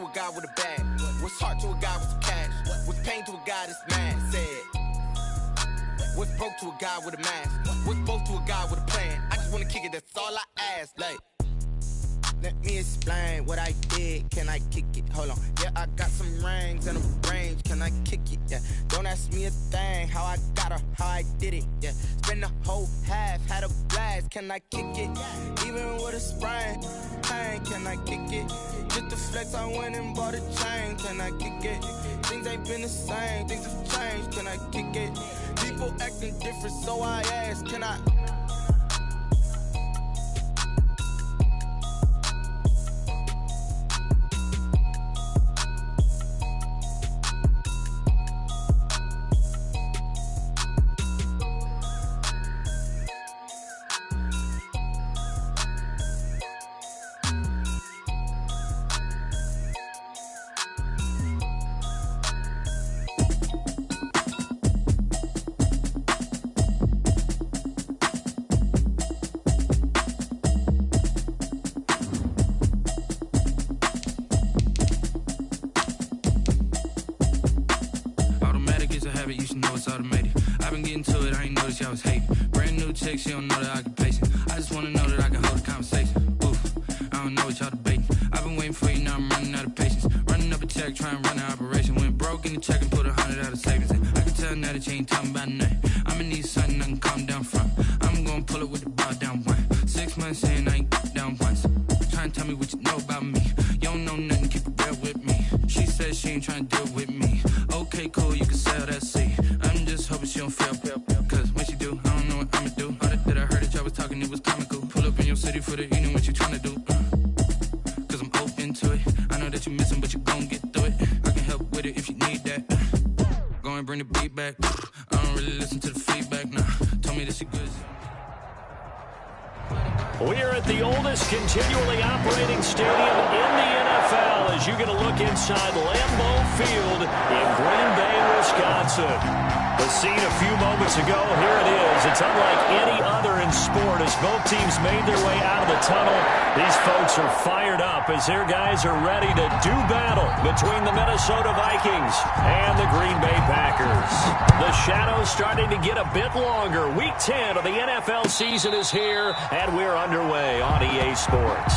to a guy with a bag? What's heart to a guy with some cash? What's pain to a guy that's mad? Said. What's broke to a guy with a mask? What's both to a guy with a plan? I just wanna kick it, that's all I ask. Like, let me explain what I did. Can I kick it? Hold on. Yeah, I got some rings and a range. Can I kick it? Yeah. Don't ask me a thing. How I got her, how I did it. Yeah. Spend the whole half, had a blast. Can I kick it? Even with a sprain. Pain, can I kick it? Just the flex, I went and bought a chain. Can I kick it? Things ain't been the same. Things have changed. Can I kick it? People acting different, so I ask. Can I? I was hating. Brand new chick, she don't know the occupation. I just wanna know that I can hold a conversation. Oof, I don't know what y'all debating. I've been waiting for you, now I'm running out of patience. Running up a check, trying to run an operation. Went broke in the check and put 100 out of savings. And I can tell now that you ain't talking about nothing. I'ma need something I can calm down from. I'm gonna pull it with the bow down one. 6 months in, I ain't down once. Trying to tell me what you know about me. You don't know nothing, keep it real with me. She said she ain't trying to deal with me. Okay, cool, you can sell that seat. I'm just hoping she don't fail. Cause when she do, I don't know what I'ma do. All that I heard that y'all was talking, it was comical. Pull up in your city for the evening, what you tryna do? Cause I'm open to it. I know that you missing, but you gon' get through it. I can help with it if you need that. Go and bring the beat back. I don't really listen to the feedback, nah. Told me that she good. We're at the oldest continually operating stadium in the NFL as you get a look inside Lambeau Field in Green Bay, Wisconsin. The scene a few moments ago, here it is. It's unlike any other in sport as both teams made their way out of the tunnel. These folks are fired up as their guys are ready to do battle between the Minnesota Vikings and the Green Bay Packers. The shadows starting to get a bit longer. Week 10 of the NFL season is here, and we're underway on EA Sports.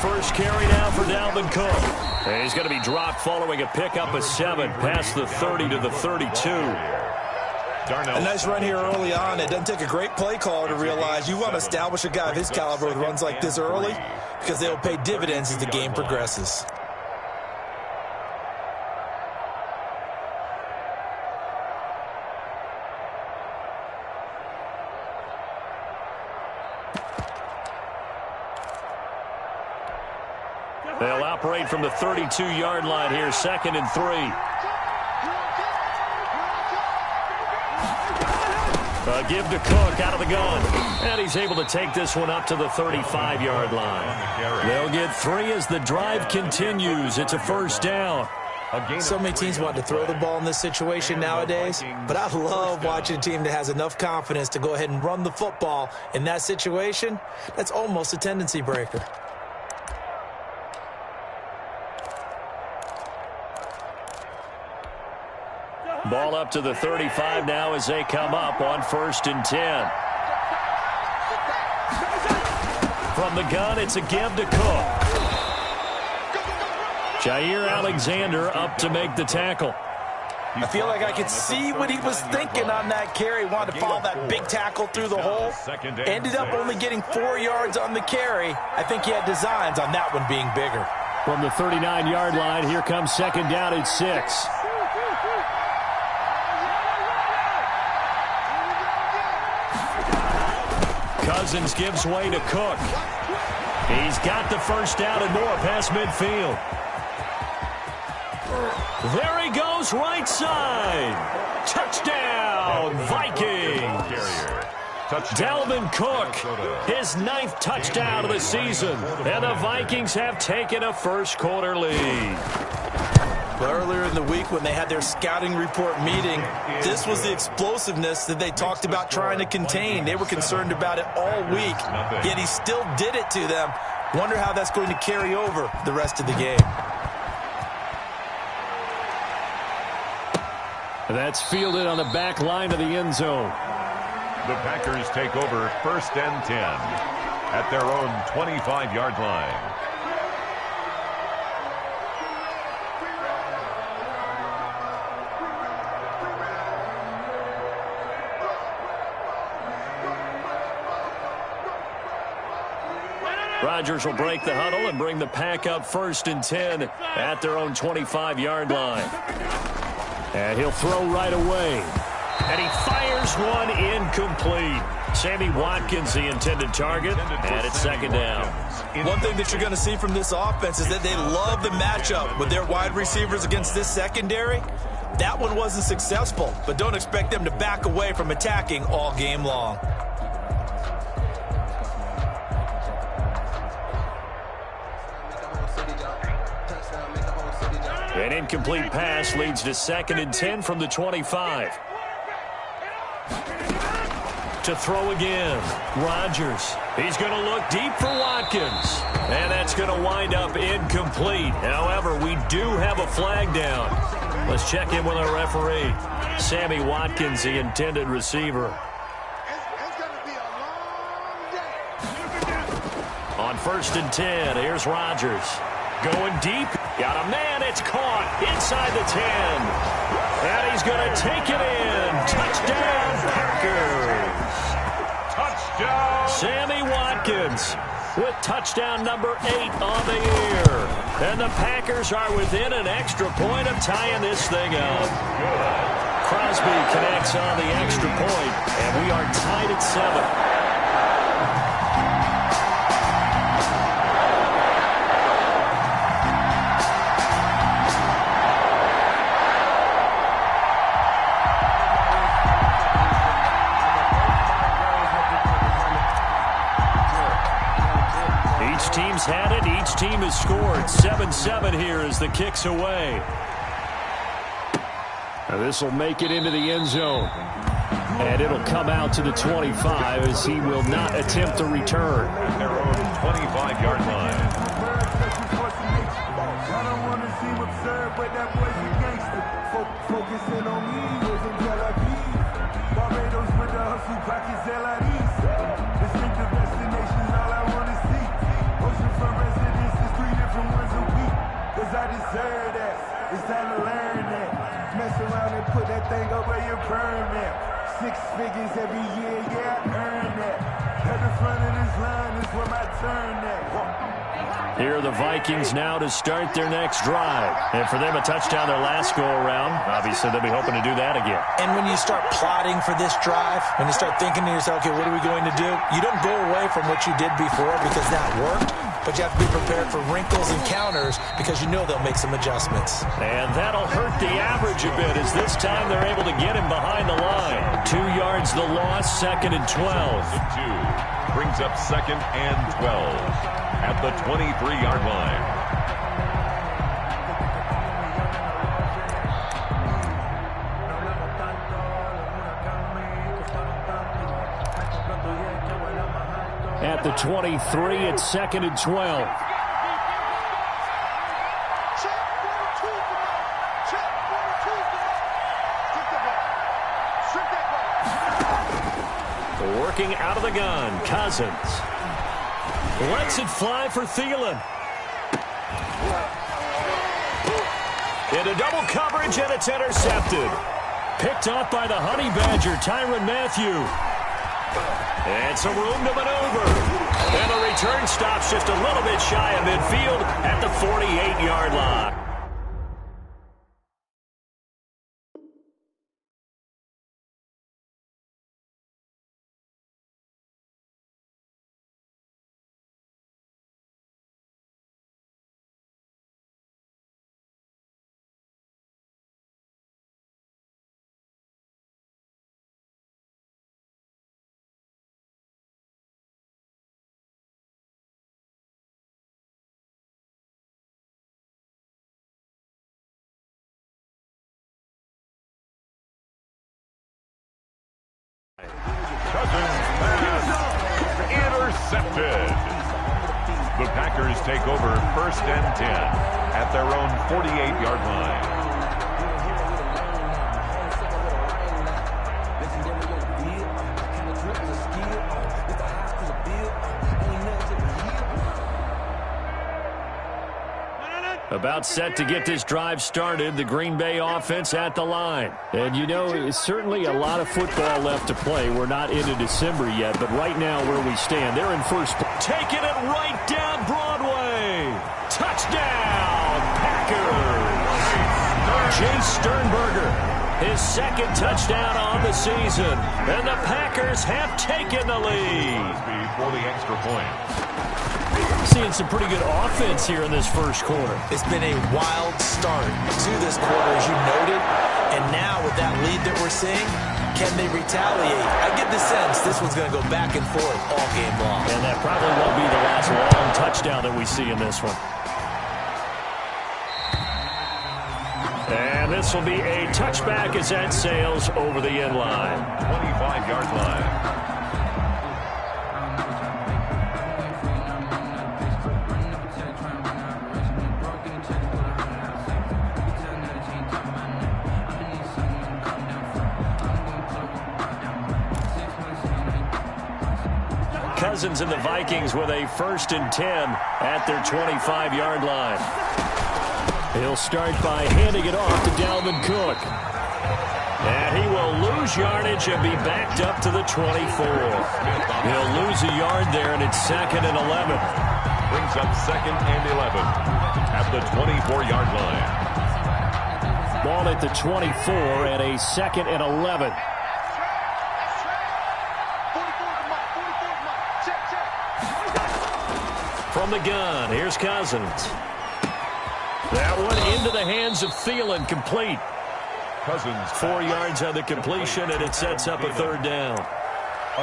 First carry now for Dalvin Cook. And he's going to be dropped following a pickup of 7 past the 30 to the 32. A nice run here early on. It doesn't take a great play caller to realize you want to establish a guy of his caliber with runs like this early because they'll pay dividends as the game progresses. They'll operate from the 32-yard line here, 2nd and 3. A give to Cook out of the gun. And he's able to take this one up to the 35-yard line. They'll get 3 as the drive continues. It's a first down. So many teams want to throw the ball in this situation nowadays, but I love watching a team that has enough confidence to go ahead and run the football in that situation. That's almost a tendency breaker. Ball up to the 35 now as they come up on 1st and 10. From the gun, it's a give to Cook. Jair Alexander up to make the tackle. I feel like I could see what he was thinking on that carry. Wanted to follow that big tackle through the hole. Ended up only getting 4 yards on the carry. I think he had designs on that one being bigger. From the 39-yard line, here comes second down at 6. Cousins gives way to Cook. He's got the first down and more past midfield. There he goes, right side. Touchdown, Vikings. Dalvin Cook, his 9th touchdown of the season. And the Vikings have taken a first-quarter lead. Earlier in the week when they had their scouting report meeting, this was the explosiveness that they talked about trying to contain. They were concerned about it all week, yet he still did it to them. Wonder how that's going to carry over the rest of the game. That's fielded on the back line of the end zone. The Packers take over 1st and 10 at their own 25-yard line. Rodgers will break the huddle and bring the pack up 1st and 10 at their own 25-yard line. And he'll throw right away. And he fires one incomplete. Sammy Watkins, the intended target, and it's second down. One thing that you're going to see from this offense is that they love the matchup with their wide receivers against this secondary. That one wasn't successful, but don't expect them to back away from attacking all game long. An incomplete pass leads to 2nd and 10 from the 25. To throw again, Rodgers. He's going to look deep for Watkins. And that's going to wind up incomplete. However, we do have a flag down. Let's check in with our referee. Sammy Watkins, the intended receiver. On 1st and 10, here's Rodgers. Going deep. Got a man. It's caught inside the 10. And he's going to take it in. Touchdown, Packers. Touchdown. Sammy Watkins with touchdown number 8 on the year. And the Packers are within an extra point of tying this thing up. Crosby connects on the extra point, and we are tied at 7. Team's had it. Each team has scored. 7-7 here as the kick's away. Now this will make it into the end zone. And it'll come out to the 25 as he will not attempt to return. At their own 25-yard line. I don't want to seem absurd, but that boy's a gangster. Focusing on me was in Tel Aviv. Barbados with the hustle, pockets LIDs. Distinctive destinations, all I want to see. Oceanfront residences, 3 different ones a week. Cause I deserve that. It's time to learn that. Mess around and put that thing over your permit. 6 figures every year, yeah, I earn that. At the front of this line is where my turn at. Here are the Vikings now to start their next drive. And for them, a touchdown their last go-around. Obviously, they'll be hoping to do that again. And when you start plotting for this drive, when you start thinking to yourself, okay, what are we going to do? You don't go away from what you did before because that worked, but you have to be prepared for wrinkles and counters because you know they'll make some adjustments. And that'll hurt the average a bit as this time they're able to get him behind the line. 2 yards the loss, 2nd and 12. Brings up 2nd and 12 at the 23-yard line. At the 23, it's 2nd and 12. Working out of the gun, Cousins. Lets it fly for Thielen. Into double coverage, and it's intercepted. Picked off by the Honey Badger, Tyrann Mathieu. And some room to maneuver. And the return stops just a little bit shy of midfield at the 48-yard line. Intercepted. The Packers take over 1st and 10 at their own 48-yard line. About set to get this drive started, the Green Bay offense at the line. And, you know, it's certainly a lot of football left to play. We're not into December yet, but right now where we stand, they're in first. Taking it right down Broadway. Touchdown, Packers. Jay Sternberger, his second touchdown on the season. And the Packers have taken the lead. For the extra point. Seeing some pretty good offense here in this first quarter. It's been a wild start to this quarter, as you noted. And now with that lead that we're seeing, can they retaliate? I get the sense this one's going to go back and forth all game long. And that probably won't be the last long touchdown that we see in this one. And this will be a touchback as that sails over the end line. 25-yard line. Cousins and the Vikings with a 1st and 10 at their 25-yard line. He'll start by handing it off to Dalvin Cook. And he will lose yardage and be backed up to the 24. He'll lose a yard there, and it's 2nd and 11. Brings up 2nd and 11 at the 24-yard line. Ball at the 24 and a 2nd and 11. From the gun, here's Cousins. That one into the hands of Thielen, complete. Cousins 4 yards on the completion, and it sets up a 3rd down.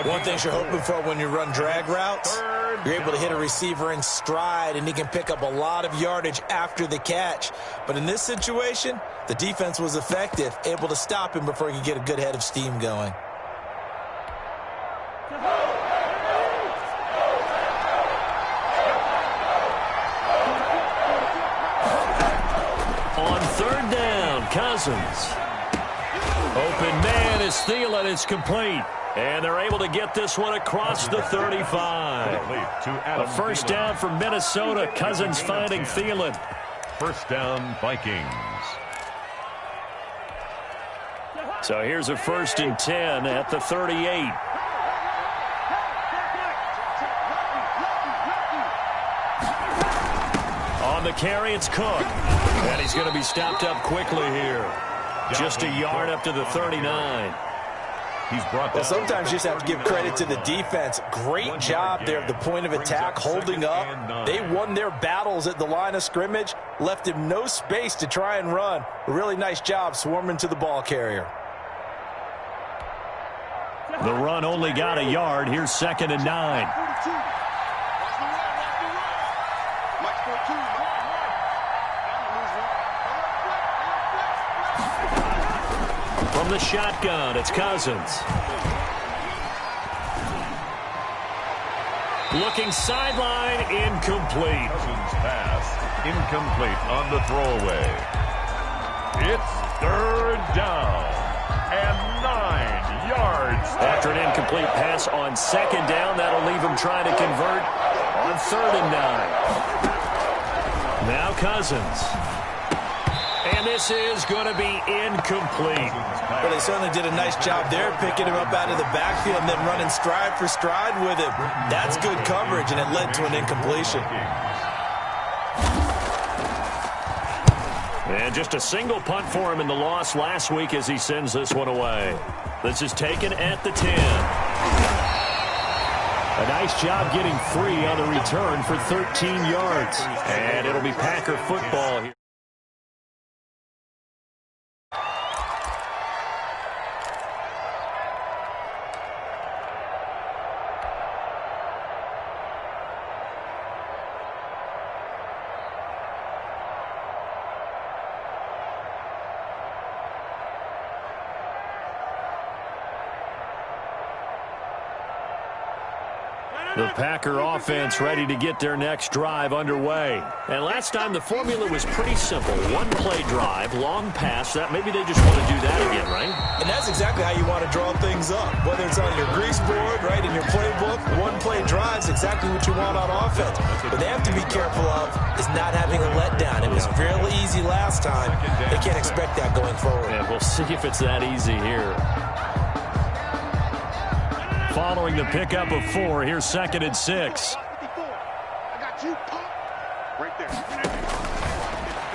One thing you're hoping for when you run drag routes, you're able to hit a receiver in stride, and he can pick up a lot of yardage after the catch. But in this situation, the defense was effective, able to stop him before he could get a good head of steam going. Cousins. Open man is Thielen. It's complete. And they're able to get this one across the 35. A 1st down for Minnesota. Cousins finding Thielen. 1st down, Vikings. So here's a 1st and 10 at the 38. On the carry, it's Cook. And he's going to be stopped up quickly here. Just a yard up to the 39. Well, sometimes you just have to give credit to the defense. Great job there at the point of attack, holding up. They won their battles at the line of scrimmage, left him no space to try and run. A really nice job swarming to the ball carrier. The run only got a yard. Here's 2nd and 9. From the shotgun, it's Cousins. Looking sideline, incomplete. Cousins pass, incomplete on the throwaway. It's 3rd down and 9 yards. After an incomplete pass on 2nd down, that'll leave him trying to convert on 3rd and 9. Now Cousins. And And this is going to be incomplete. Well, they certainly did a nice job there, picking him up out of the backfield and then running stride for stride with him. That's good coverage, and it led to an incompletion. And just a single punt for him in the loss last week as he sends this one away. This is taken at the 10. A nice job getting free on the return for 13 yards. And it'll be Packer football here. The Packer offense ready to get their next drive underway. And last time the formula was pretty simple. One-play drive, long pass. That maybe they just want to do that again, right? And that's exactly how you want to draw things up. Whether it's on your grease board, right, in your playbook, one-play drive's exactly what you want on offense. What they have to be careful of is not having a letdown. It was fairly easy last time. They can't expect that going forward. And we'll see if it's that easy here. Following the pickup of 4, here's 2nd and 6.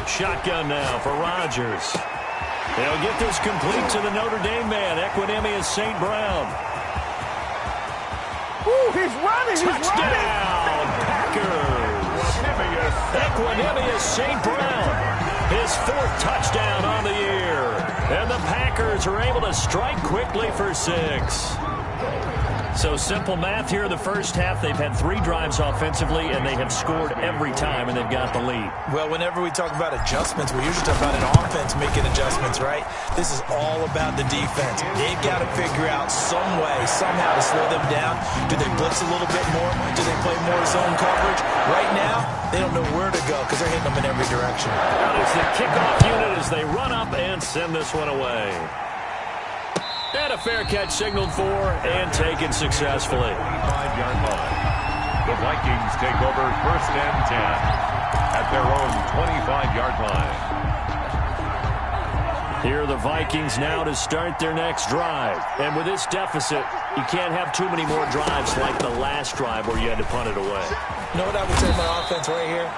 Shotgun now for Rodgers. They'll get this complete to the Notre Dame man, Equinemius St. Brown. Ooh, he's running! Touchdown, Packers! Equinemius St. Brown, his 4th touchdown on the year. And the Packers are able to strike quickly for 6. So simple math here in the first half. They've had 3 drives offensively, and they have scored every time, and they've got the lead. Well, whenever we talk about adjustments, we usually talk about an offense making adjustments, right? This is all about the defense. They've got to figure out some way, somehow to slow them down. Do they blitz a little bit more? Do they play more zone coverage? Right now, they don't know where to go because they're hitting them in every direction. That is the kickoff unit as they run up and send this one away. And a fair catch signaled for and taken successfully. 5-yard line. The Vikings take over 1st and 10 at their own 25-yard line. Here are the Vikings now to start their next drive. And with this deficit, you can't have too many more drives like the last drive where you had to punt it away. You know what I would say my offense right here?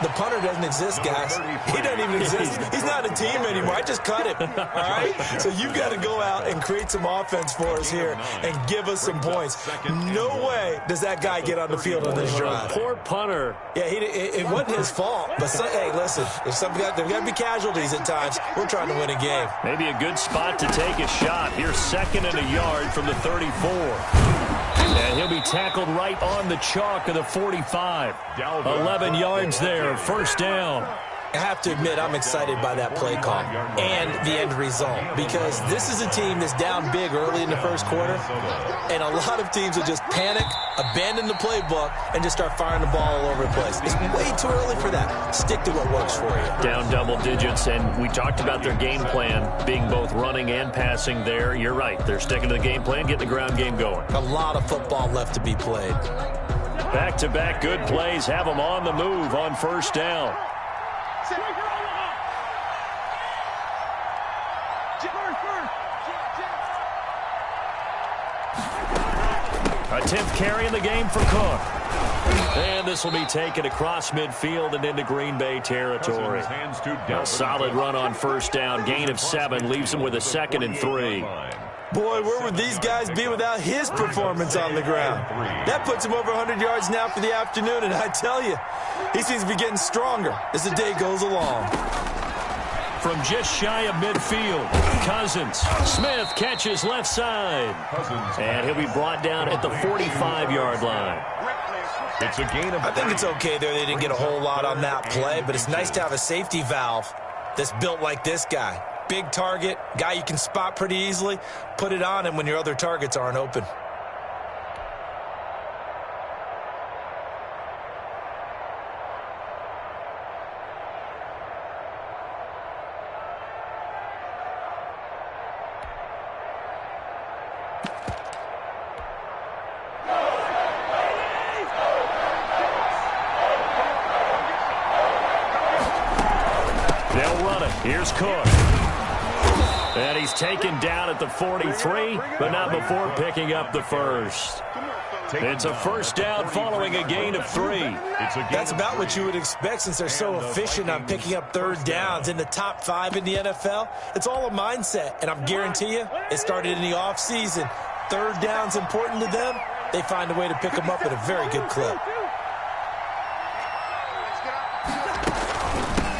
The punter doesn't exist, guys. He doesn't even exist. He's not a team anymore. I just cut him, all right? So you've got to go out and create some offense for us here and give us some points. No way does that guy get on the field on this drive. Poor punter. Yeah, it wasn't his fault. But, hey, listen, there's got to be casualties at times. We're trying to win a game. Maybe a good spot to take a shot. Here's 2nd and a yard from the 34. And he'll be tackled right on the chalk of the 45. 11 yards there, 1st down. I have to admit, I'm excited by that play call and the end result because this is a team that's down big early in the first quarter, and a lot of teams will just panic, abandon the playbook, and just start firing the ball all over the place. It's way too early for that. Stick to what works for you. Down double digits, and we talked about their game plan being both running and passing there. You're right. They're sticking to the game plan, getting the ground game going. A lot of football left to be played. Back-to-back good plays have them on the move on 1st down. A 10th carry in the game for Cook. And this will be taken across midfield and into Green Bay territory. A solid run on 1st down. Gain of 7 leaves them with a 2nd and 3. Boy, where would these guys be without his performance on the ground? That puts him over 100 yards now for the afternoon, and I tell you, he seems to be getting stronger as the day goes along. From just shy of midfield, Cousins. Smith catches left side. And he'll be brought down at the 45-yard line. It's a gain of... I think it's okay there. They didn't get a whole lot on that play, but it's nice to have a safety valve that's built like this guy. Big target, guy you can spot pretty easily. Put it on him when your other targets aren't open. They'll run it. Here's Cook. And he's taken down at the 43, but not before picking up the first. It's a first down following a gain of 3. That's about what you would expect since they're so efficient on picking up third downs in the top 5 in the NFL. It's all a mindset, and I'm guarantee you it started in the offseason. Third down's important to them. They find a way to pick them up at a very good clip.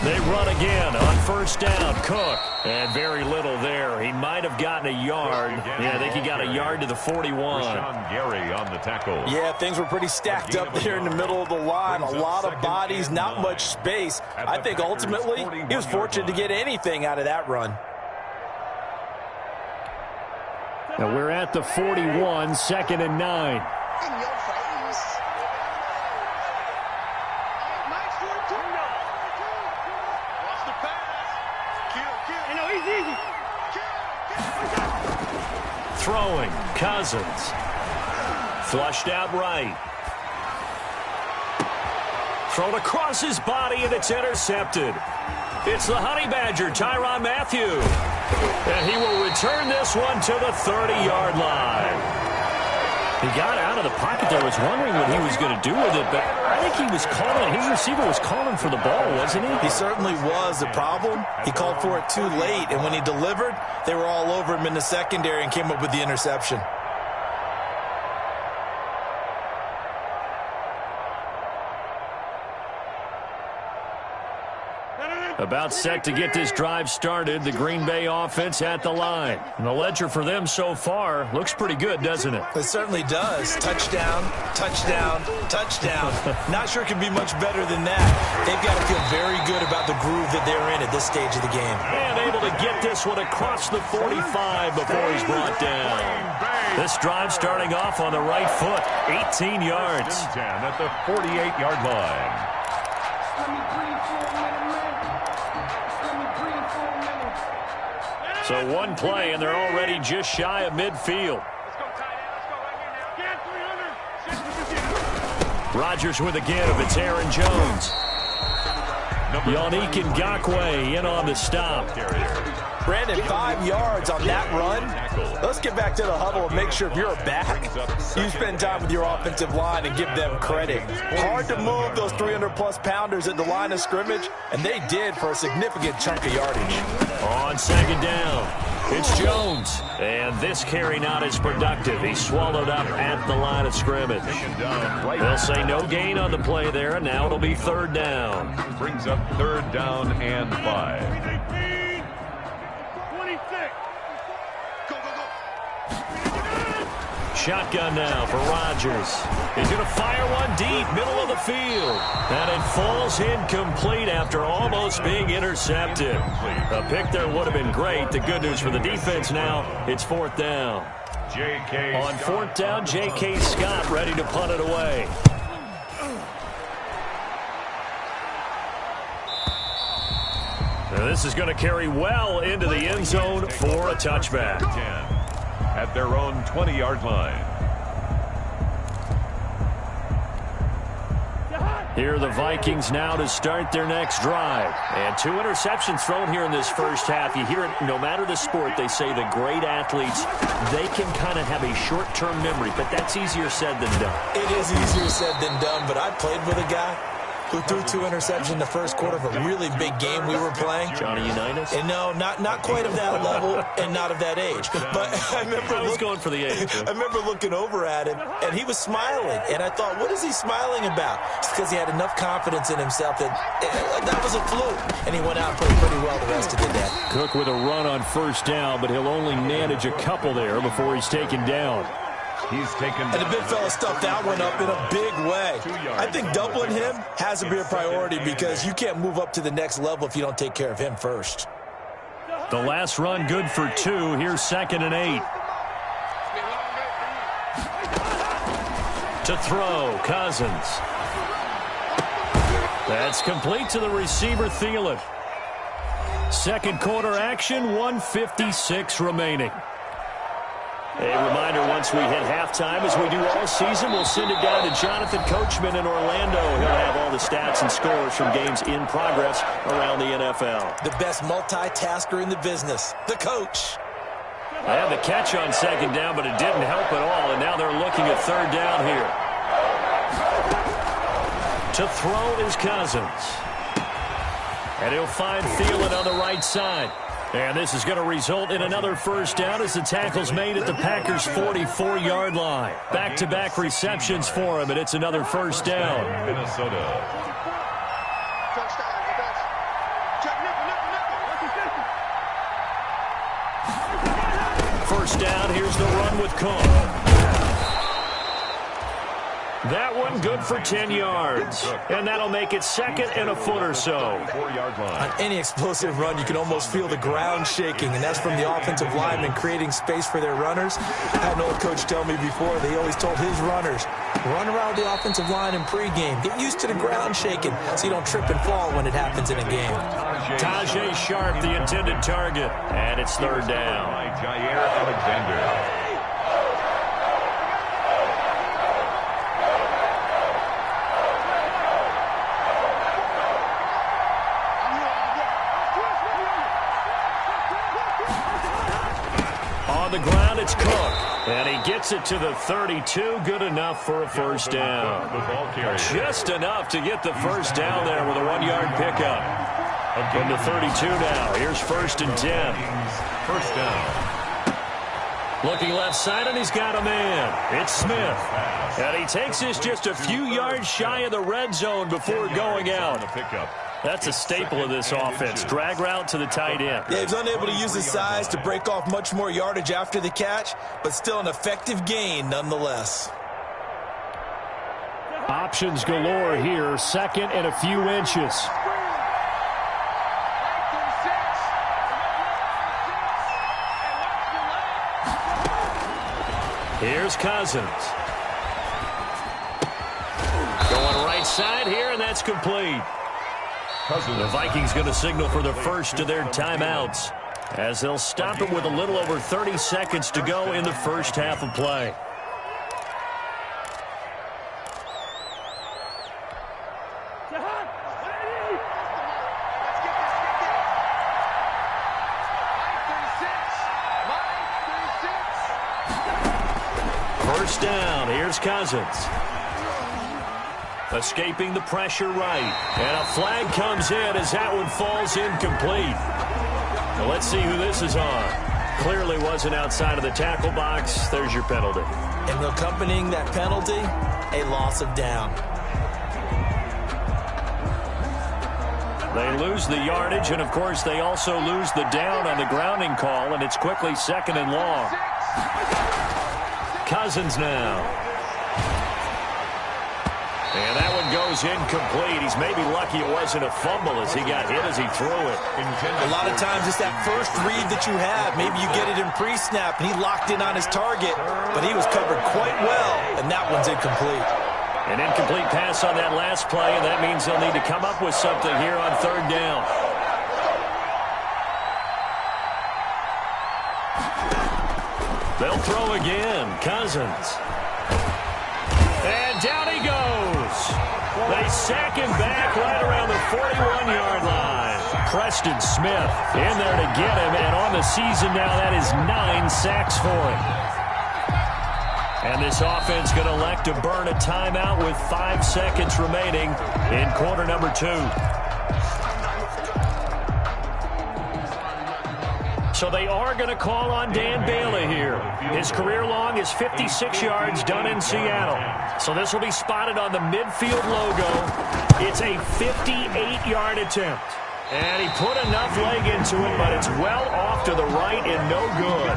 They run again on first down. Cook. And very little there. He might have gotten a yard. Yeah, I think he got a yard to the 41. Gary on the tackle. Yeah, things were pretty stacked up there in the middle of the line. A lot of bodies, not much space. I think ultimately he was fortunate to get anything out of that run. Now we're at the 41, 2nd and 9. Throwing, Cousins. Flushed out right. Thrown across his body, and it's intercepted. It's the Honey Badger, Tyrann Mathieu. And he will return this one to the 30-yard line. He got out of the pocket there, was wondering what he was going to do with it, but I think he was calling, his receiver was calling for the ball, wasn't he? He certainly was. The problem, he called for it too late, and when he delivered, they were all over him in the secondary and came up with the interception. About set to get this drive started, the Green Bay offense at the line. And the ledger for them so far looks pretty good, doesn't it? It certainly does. Touchdown, touchdown, touchdown. Not sure it can be much better than that. They've got to feel very good about the groove that they're in at this stage of the game. And able to get this one across the 45 before he's brought down. This drive starting off on the right foot, 18 yards. At the 48-yard line. So one play, and they're already just shy of midfield. Rodgers with a give. It's Aaron Jones. Yannick Ngakoue in on the stop. Brandon, 5 yards on that run. Let's get back to the huddle and make sure if you're back, you spend time with your offensive line and give them credit. Hard to move those 300-plus pounders at the line of scrimmage, and they did for a significant chunk of yardage. On second down, it's Jones. And this carry not as productive. He swallowed up at the line of scrimmage. They'll say no gain on the play there, and now it'll be third down. Brings up third down and 5. Shotgun now for Rodgers. He's going to fire one deep, middle of the field. And it falls incomplete after almost being intercepted. A pick there would have been great. The good news for the defense now, it's fourth down. On fourth down, J.K. Scott ready to punt it away. Now this is going to carry well into the end zone for a touchback. At their own 20-yard line. Here are the Vikings now to start their next drive. And 2 interceptions thrown here in this first half. You hear it, no matter the sport, they say the great athletes, they can kind of have a short-term memory, but that's easier said than done. It is easier said than done, but I played with a guy who threw 2 interceptions in the first quarter of a really big game we were playing. Johnny Unitas? And no, not quite of that level and not of that age. But I remember going for the age. I remember looking over at him, and he was smiling. And I thought, what is he smiling about? It's because he had enough confidence in himself that that was a fluke. And he went out and played pretty well the rest of the day. Cook with a run on first down, but he'll only manage a couple there before he's taken down. He's taken. And the big fella stuffed that one up in a big way. I think doubling him has to be a priority because you can't move up to the next level if you don't take care of him first. The last run good for 2. Here's 2nd and 8. To throw, Cousins. That's complete to the receiver, Thielen. Second quarter action, 1:56 remaining. A reminder, once we hit halftime, as we do all season, we'll send it down to Jonathan Coachman in Orlando. He'll have all the stats and scores from games in progress around the NFL. The best multitasker in the business, the coach. They had the catch on second down, but it didn't help at all, and now they're looking at third down here. To throw is Cousins. And he'll find Thielen on the right side. And this is going to result in another first down as the tackle's made at the Packers' 44-yard line. Back-to-back receptions for him, and it's another first down. Minnesota. First down, here's the run with Cook. That one good for 10 yards. And that'll make it second and a foot or so. On any explosive run, you can almost feel the ground shaking, and that's from the offensive linemen creating space for their runners. I had an old coach tell me before, they always told his runners, run around the offensive line in pregame. Get used to the ground shaking so you don't trip and fall when it happens in a game. Tajay Sharp, the intended target. And it's third down. Jair Alexander. On the ground, it's Cook. And he gets it to the 32. Good enough for a first down. Just enough to get the first down there with a 1-yard pickup. From the 32 now. Here's first and 10. First down. Looking left side, and he's got a man. It's Smith. And he takes this just a few yards shy of the red zone before going out. That's a staple of this offense. Drag route to the tight end. Yeah, he was unable to use his size to break off much more yardage after the catch, but still an effective gain nonetheless. Options galore here. Second and a few inches. Here's Cousins. Going right side here, and that's complete. The Vikings going to signal for the first of their timeouts as they'll stop it with a little over 30 seconds to go in the first half of play. First down, here's Cousins. Escaping the pressure right. And a flag comes in as that one falls incomplete. Now let's see who this is on. Clearly wasn't outside of the tackle box. There's your penalty. And accompanying that penalty, a loss of down. They lose the yardage, and of course they also lose the down on the grounding call, and it's quickly second and long. Cousins now. And that one goes incomplete. He's maybe lucky it wasn't a fumble as he got hit as he threw it. A lot of times it's that first read that you have. Maybe you get it in pre-snap, and he locked in on his target, but he was covered quite well, and that one's incomplete. An incomplete pass on that last play, and that means they'll need to come up with something here on third down. They'll throw again. Cousins. And down he goes. They sack him back right around the 41-yard line. Preston Smith in there to get him, and on the season now, that is 9 sacks for him. And this offense going to elect to burn a timeout with 5 seconds remaining in quarter number 2. So they are going to call on Dan Bailey here. His career long is 56 yards done in Seattle. So this will be spotted on the midfield logo. It's a 58-yard attempt. And he put enough leg into it, but it's well off to the right and no good.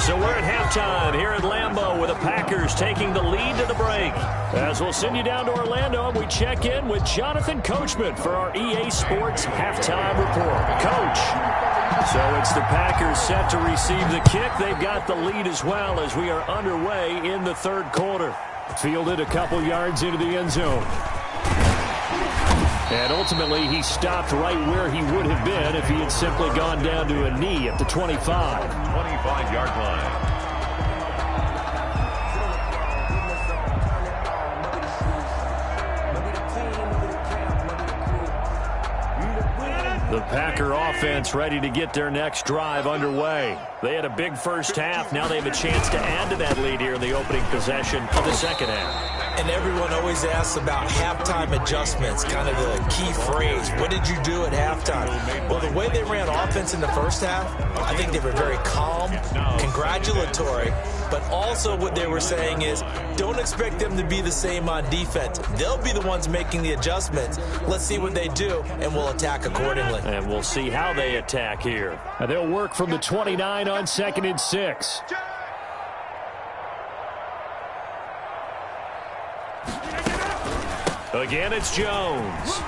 So we're at halftime here at Lambeau with the Packers taking the lead to the break. As we'll send you down to Orlando, we check in with Jonathan Coachman for our EA Sports Halftime Report. Coach. So it's the Packers set to receive the kick. They've got the lead as well as we are underway in the third quarter. Fielded a couple yards into the end zone. And ultimately, he stopped right where he would have been if he had simply gone down to a knee at the 25. 25-yard line. The Packer offense ready to get their next drive underway. They had a big first half. Now they have a chance to add to that lead here in the opening possession of the second half. And everyone always asks about halftime adjustments, kind of the key phrase. What did you do at halftime? Well, the way they ran offense in the first half, I think they were very calm, congratulatory, but also what they were saying is don't expect them to be the same on defense. They'll be the ones making the adjustments. Let's see what they do, and we'll attack accordingly. And we'll see how they attack here. And they'll work from the 29 on 2nd and 6. Again, it's Jones.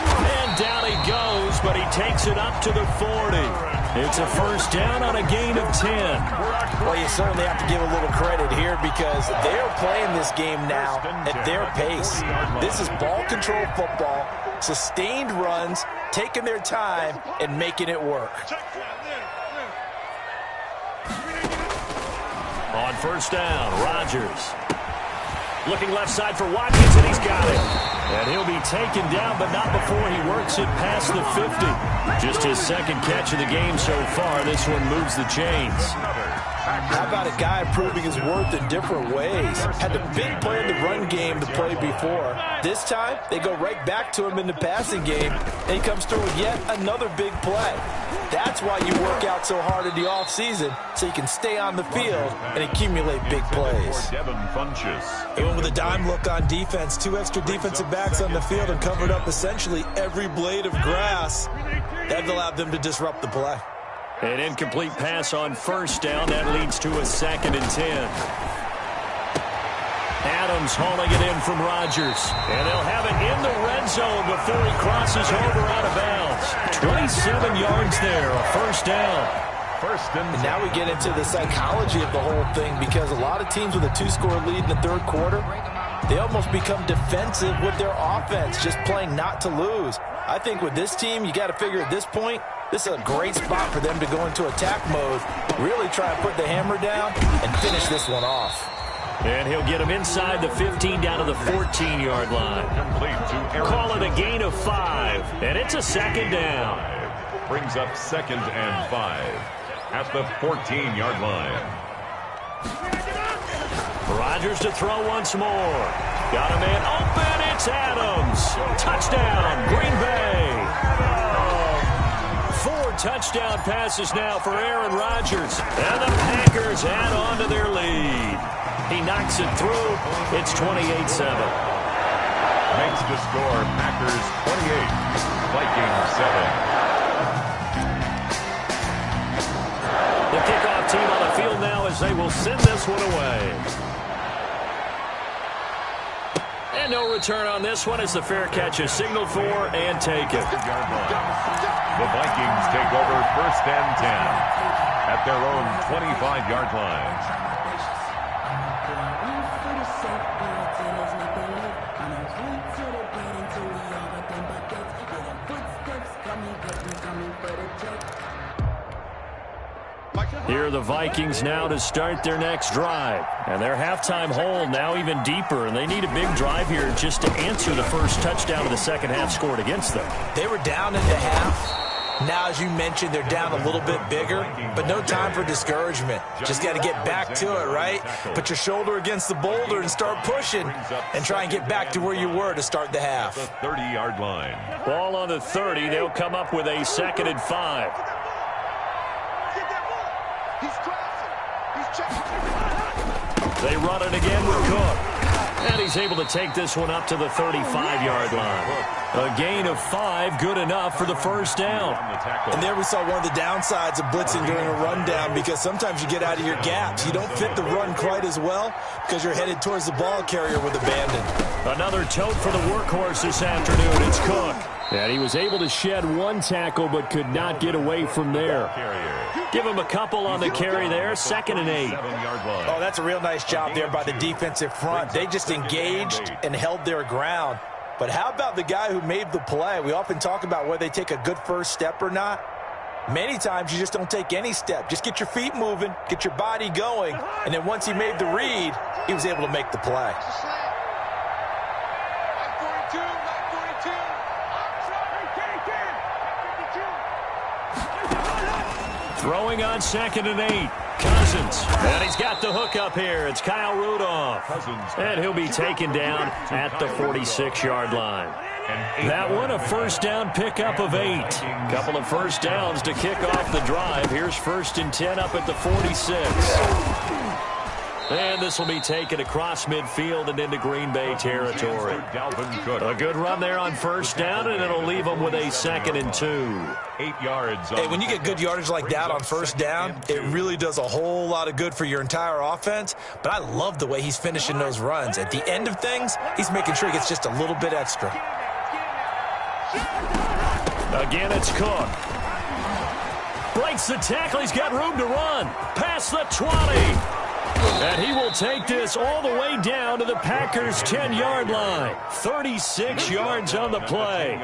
And down he goes, but he takes it up to the 40. It's a first down on a gain of 10. Well, you certainly have to give a little credit here because they're playing this game now at their pace. This is ball control football, sustained runs, taking their time, and making it work. On first down, Rodgers. Looking left side for Watkins, and he's got it. And he'll be taken down, but not before he works it past the 50. Just his second catch of the game so far. This one moves the chains. How about a guy proving his worth in different ways? Had the big play in the run game the play before. This time, they go right back to him in the passing game, and he comes through with yet another big play. That's why you work out so hard in the offseason, so you can stay on the field and accumulate big plays. He went with a dime look on defense, 2 extra defensive backs on the field and covered up essentially every blade of grass. That allowed them to disrupt the play. An incomplete pass on first down. That leads to a 2nd and 10. Adams hauling it in from Rodgers. And they'll have it in the red zone before he crosses over out of bounds. 27 yards there, a first down. And now we get into the psychology of the whole thing because a lot of teams with a 2-score lead in the third quarter, they almost become defensive with their offense, just playing not to lose. I think with this team, you got to figure at this point, this is a great spot for them to go into attack mode, really try and put the hammer down and finish this one off. And he'll get him inside the 15 down to the 14-yard line. Call it a gain of 5, and it's a 2nd down. Brings up 2nd and 5 at the 14-yard line. Rodgers to throw once more. Got a man open. It's Adams. Touchdown, Green Bay. 4 touchdown passes now for Aaron Rodgers. And the Packers add on to their lead. He knocks it through. It's 28-7. Makes the score Packers 28, Vikings 7. The kickoff team on the field now as they will send this one away. And no return on this one as the fair catch is signaled for and taken. The Vikings take over 1st and 10 at their own 25-yard line. Here are the Vikings now to start their next drive. And their halftime hole now even deeper, and they need a big drive here just to answer the first touchdown of the second half scored against them. They were down in the half. Now, as you mentioned, they're down a little bit bigger, but no time for discouragement. Just got to get back to it, right? Put your shoulder against the boulder and start pushing and try and get back to where you were to start the half. The 30-yard line. Ball on the 30. They'll come up with a 2nd and 5. They run it again with Cook. And he's able to take this one up to the 35-yard line. A gain of 5, good enough for the first down. And there we saw one of the downsides of blitzing during a rundown because sometimes you get out of your gaps. You don't fit the run quite as well because you're headed towards the ball carrier with abandon. Another tote for the workhorse this afternoon. It's Cook. And he was able to shed 1 tackle but could not get away from there. Give him a couple on the carry there. 2nd and 8. Oh, that's a real nice job there by the defensive front. They just engaged and held their ground. But how about the guy who made the play? We often talk about whether they take a good first step or not. Many times you just don't take any step. Just get your feet moving, get your body going, and then once he made the read, he was able to make the play. Throwing on 2nd and 8. Cousins. And he's got the hook up here. It's Kyle Rudolph. And he'll be taken down at the 46-yard line. That one a first down pickup of 8. Couple of first downs to kick off the drive. Here's 1st and 10 up at the 46. And this will be taken across midfield and into Green Bay territory. A good run there on first down, and it'll leave them with a 2nd and 2. 8 yards. Hey, when you get good yardage like that on first down, it really does a whole lot of good for your entire offense. But I love the way he's finishing those runs. At the end of things, he's making sure he gets just a little bit extra. Again, it's Cook. Breaks the tackle. He's got room to run. Past the 20. And he will take this all the way down to the Packers' 10-yard line. 36 yards on the play.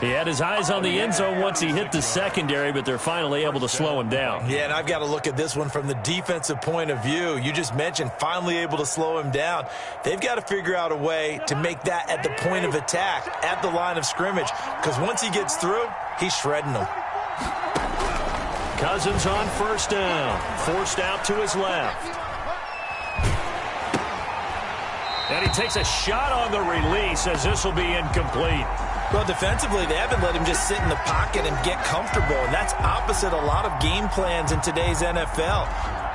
He had his eyes on the end zone once he hit the secondary, but they're finally able to slow him down. Yeah, and I've got to look at this one from the defensive point of view. You just mentioned finally able to slow him down. They've got to figure out a way to make that at the point of attack, at the line of scrimmage, because once he gets through, he's shredding them. Cousins on first down. Forced out to his left. And he takes a shot on the release as this will be incomplete. Well, defensively, they haven't let him just sit in the pocket and get comfortable, and that's opposite a lot of game plans in today's NFL.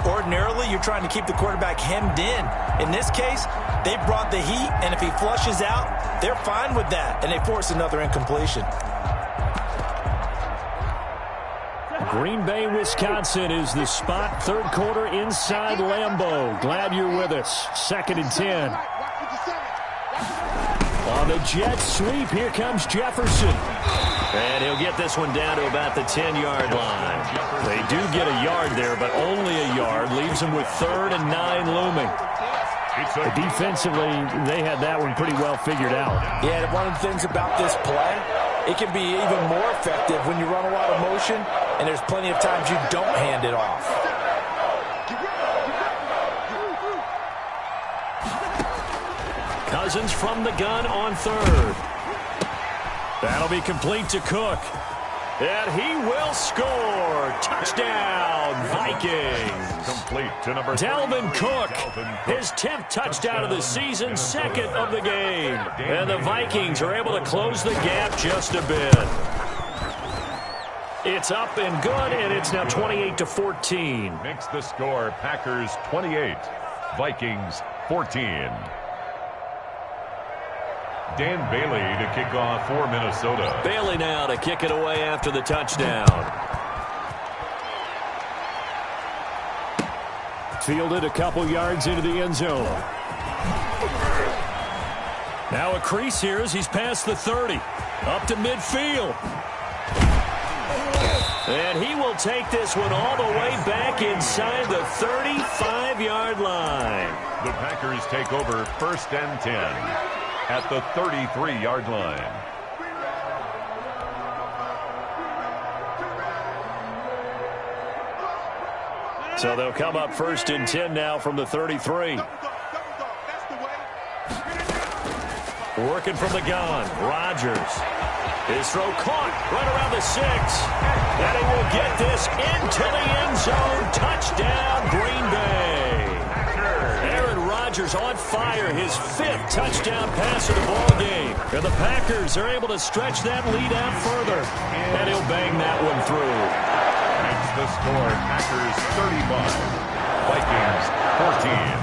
Ordinarily, you're trying to keep the quarterback hemmed in. In this case, they brought the heat, and if he flushes out, they're fine with that, and they force another incompletion. Green Bay, Wisconsin is the spot. Third quarter inside Lambeau. Glad you're with us. 2nd and 10. On the jet sweep, here comes Jefferson. And he'll get this one down to about the 10-yard line. They do get a yard there, but only a yard. Leaves them with 3rd and 9 looming. Defensively, they had that one pretty well figured out. Yeah, and one of the things about this play, it can be even more effective when you run a lot of motion, and there's plenty of times you don't hand it off. Cousins from the gun on 3rd. That'll be complete to Cook. And he will score. Touchdown, Vikings. Complete to number Dalvin Cook. His 10th touchdown of the season, 2nd of the game. And the Vikings are able to close the gap just a bit. It's up and good, and it's now 28-14. Makes the score Packers 28, Vikings 14. Dan Bailey to kick off for Minnesota. Bailey now to kick it away after the touchdown. Fielded a couple yards into the end zone. Now a crease here as he's past the 30. Up to midfield. And he will take this one all the way back inside the 35-yard line. The Packers take over 1st and 10 at the 33-yard line. So they'll come up 1st and 10 now from the 33. Working from the gun, Rodgers. His throw caught right around the 6. And he will get this into the end zone. Touchdown, Green Bay. Aaron Rodgers on fire. His 5th touchdown pass of the ball game. And the Packers are able to stretch that lead out further. And he'll bang that one through. Makes the score Packers 35, Vikings 14.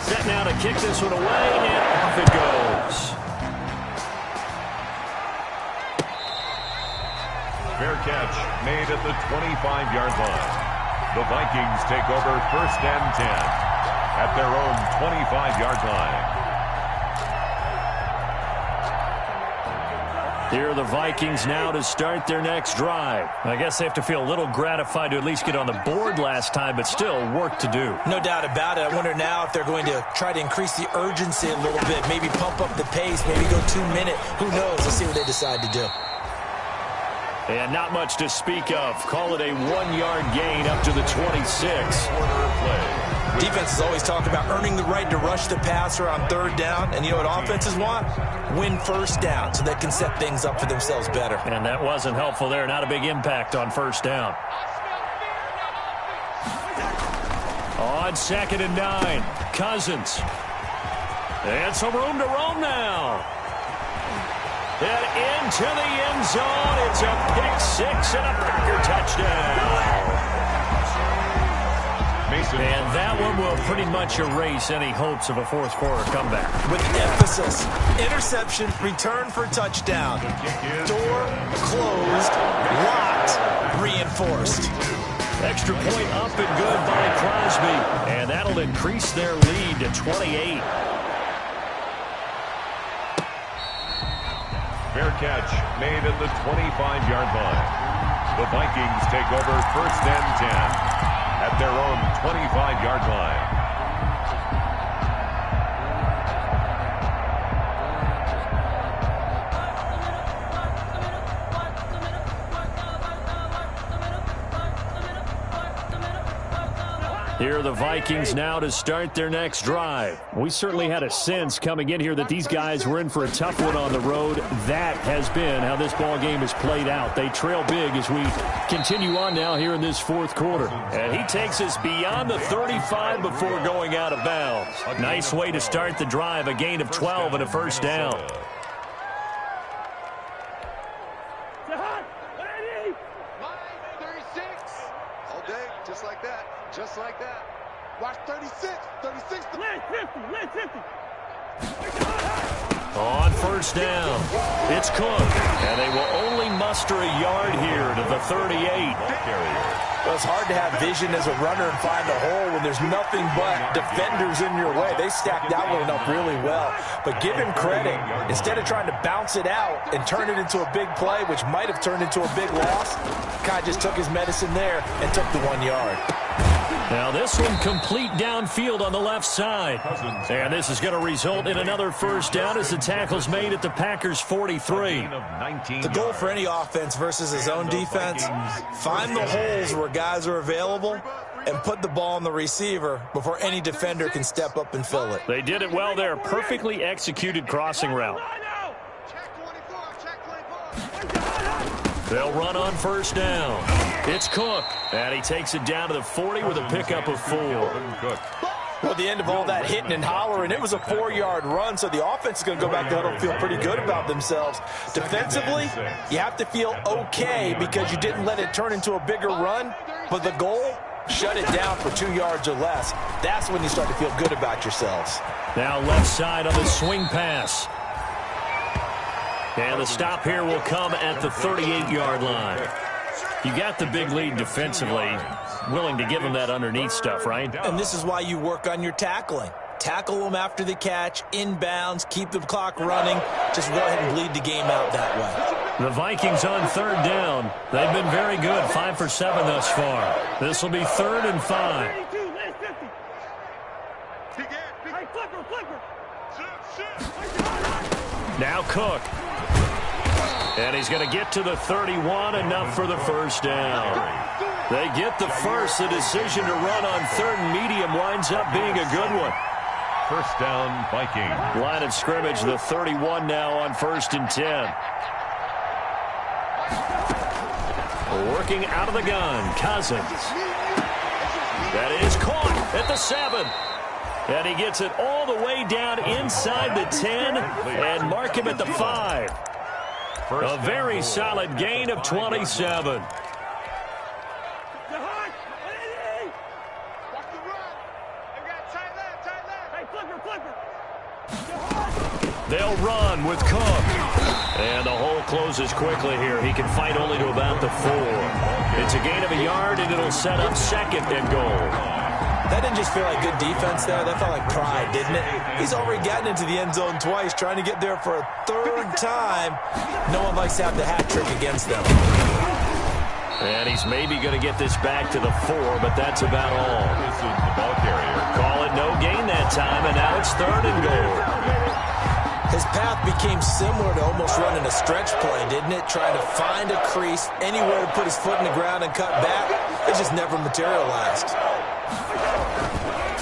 Set now to kick this one away, and off it goes. Fair catch made at the 25-yard line. The Vikings take over 1st and 10 at their own 25-yard line. Here are the Vikings now to start their next drive. I guess they have to feel a little gratified to at least get on the board last time, but still work to do. No doubt about it. I wonder now if they're going to try to increase the urgency a little bit, maybe pump up the pace, maybe go 2-minute. Who knows? Let's see what they decide to do. And not much to speak of. Call it a 1-yard gain up to the 26. Defenses always talk about earning the right to rush the passer on 3rd down. And you know what offenses want? Win 1st down so they can set things up for themselves better. And that wasn't helpful there. Not a big impact on 1st down. On 2nd and 9, Cousins. And some room to roam now. And into the end zone. It's a pick six and a Packer touchdown. And that one will pretty much erase any hopes of a fourth quarter comeback. With emphasis, interception, return for touchdown. Door closed, locked, reinforced. Extra point up and good by Crosby. And that'll increase their lead to 28. Fair catch made at the 25-yard line. The Vikings take over 1st and 10 at their own 25-yard line. Here are the Vikings now to start their next drive. We certainly had a sense coming in here that these guys were in for a tough one on the road. That has been how this ball game has played out. They trail big as we continue on now here in this fourth quarter. And he takes us beyond the 35 before going out of bounds. Nice way to start the drive, a gain of 12 and a first down. Just like that. Watch 36. 36. Land 50. On first down, it's Cook. And they will only muster a yard here to the 38. Well, it's hard to have vision as a runner and find a hole when there's nothing but defenders in your way. They stacked that one up really well. But give him credit. Instead of trying to bounce it out and turn it into a big play, which might have turned into a big loss, Kai just took his medicine there and took the 1 yard. Now this one complete downfield on the left side. And this is going to result in another first down as the tackle's made at the Packers' 43. The goal for any offense versus his own defense, find the holes where guys are available and put the ball on the receiver before any defender can step up and fill it. They did it well there. Perfectly executed crossing route. They'll run on first down. It's Cook. And he takes it down to the 40 with a pickup of 4. Well, at the end of all that hitting and hollering, it was a 4-yard run, so the offense is going to go back there and feel pretty good about themselves. Defensively, you have to feel okay because you didn't let it turn into a bigger run, but the goal, shut it down for 2 yards or less. That's when you start to feel good about yourselves. Now left side on the swing pass. And the stop here will come at the 38-yard line. You got the big lead defensively. Willing to give them that underneath stuff, right? And this is why you work on your tackling. Tackle them after the catch, inbounds, keep the clock running. Just go ahead and bleed the game out that way. The Vikings on third down. They've been very good, 5 for 7 thus far. This will be 3rd and 5. Now Cook. And he's going to get to the 31, enough for the first down. They get the first. The decision to run on 3rd and medium winds up being a good one. First down, Viking. Line of scrimmage, the 31 now on 1st and 10. Working out of the gun, Cousins. That is caught at the 7. And he gets it all the way down inside the 10 and mark him at the 5. A very solid gain of 27. They'll run with Cook. And the hole closes quickly here. He can fight only to about the 4. It's a gain of a yard, and it'll set up 2nd and goal. That didn't just feel like good defense there. That felt like pride, didn't it? He's already gotten into the end zone twice, trying to get there for a 3rd time. No one likes to have the hat trick against them. And he's maybe going to get this back to the 4, but that's about all. This is the ball carrier. Call it no gain that time, and now it's 3rd and goal. His path became similar to almost running a stretch play, didn't it? Trying to find a crease, anywhere to put his foot in the ground and cut back. It just never materialized.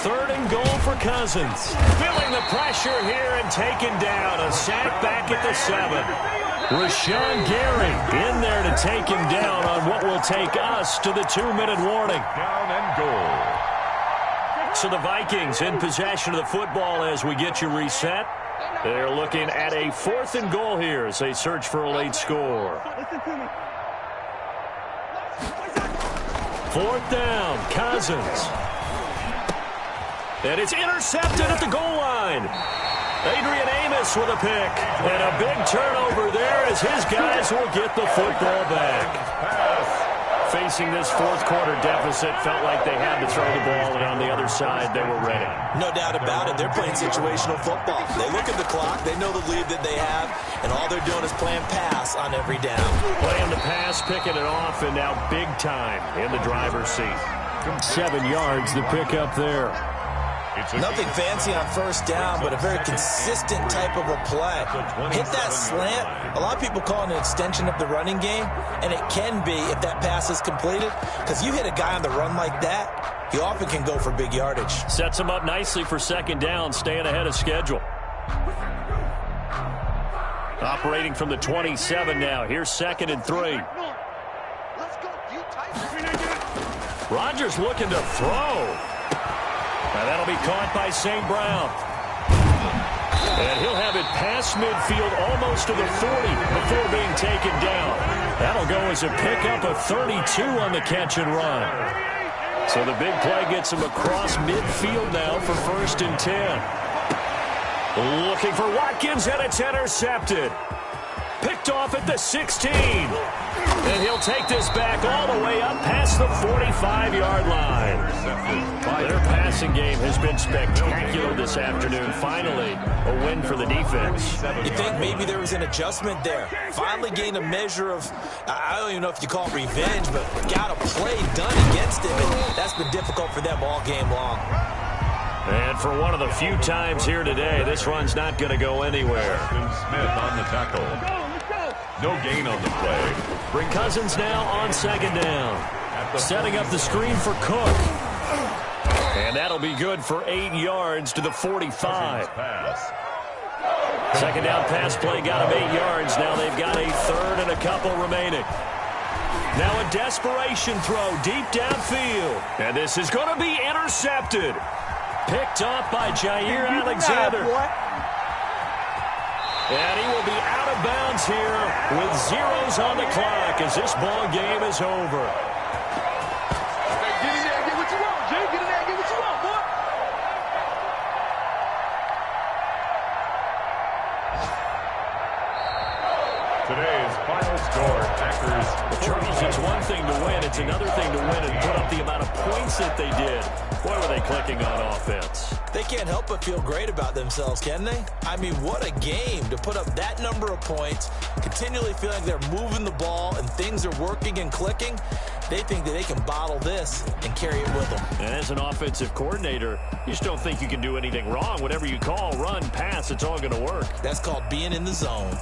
3rd and goal for Cousins. Feeling the pressure here and taken down. A sack back at the 7. Rashawn Gary in there to take him down on what will take us to the 2-minute warning. Down and goal. So the Vikings in possession of the football as we get you reset. They're looking at a 4th and goal here as they search for a late score. 4th down, Cousins. And it's intercepted at the goal line. Adrian Amos with a pick. And a big turnover there as his guys will get the football back. Facing this 4th quarter deficit, felt like they had to throw the ball, and on the other side, they were ready. No doubt about it. They're playing situational football. They look at the clock. They know the lead that they have, and all they're doing is playing pass on every down. Playing the pass, picking it off, and now big time in the driver's seat. 7 yards to pick up there. Nothing fancy on 1st down, but a very consistent type of a play. Hit that slant. A lot of people call it an extension of the running game, and it can be if that pass is completed, because you hit a guy on the run like that, he often can go for big yardage. Sets him up nicely for 2nd down, staying ahead of schedule. Operating from the 27 now. Here's 2nd and 3. Rodgers looking to throw. Now that'll be caught by St. Brown. And he'll have it past midfield almost to the 40 before being taken down. That'll go as a pickup of 32 on the catch and run. So the big play gets him across midfield now for 1st and 10. Looking for Watkins, and it's intercepted. Picked off at the 16. And he'll take this back all the way up past the 45-yard line. Their passing game has been spectacular this afternoon. Finally, a win for the defense. You think maybe there was an adjustment there. Finally gained a measure of, I don't even know if you call it revenge, but got a play done against him, and that's been difficult for them all game long. And for one of the few times here today, this run's not going to go anywhere. Smith on the tackle. No gain on the play. Bring Cousins now on 2nd down. Setting up the screen for Cook. And that'll be good for 8 yards to the 45. 2nd down pass play got him 8 yards. Now they've got a 3rd and a couple remaining. Now a desperation throw deep downfield. And this is going to be intercepted. Picked up by Jair Alexander. And he will be out of bounds here with zeros on the clock as this ball game is over. Get in there and get what you want, Jay. Get in there and get what you want, boy. Today's final score, Packers. Charles, it's one thing to win. It's another thing to win and put up the amount of points that they did. Boy, were they clicking on offense. They can't help but feel great about themselves, can they? I mean, what a game to put up that number of points, continually feeling they're moving the ball and things are working and clicking. They think that they can bottle this and carry it with them. And as an offensive coordinator, you just don't think you can do anything wrong. Whatever you call, run, pass, it's all going to work. That's called being in the zone.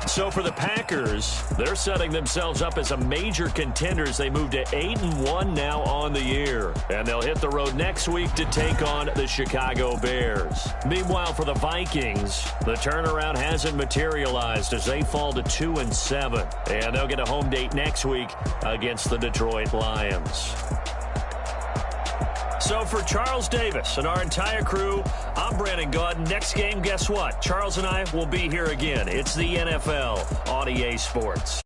So for the Packers, they're setting themselves up as a major contender as they move to 8-1 now on the year. And they'll hit the road next week to take on the Chicago Bears. Meanwhile, for the Vikings, the turnaround hasn't materialized as they fall to 2-7. And they'll get a home date next week against the Detroit Lions. So for Charles Davis and our entire crew, I'm Brandon Gaudin. Next game, guess what? Charles and I will be here again. It's the NFL on EA Sports.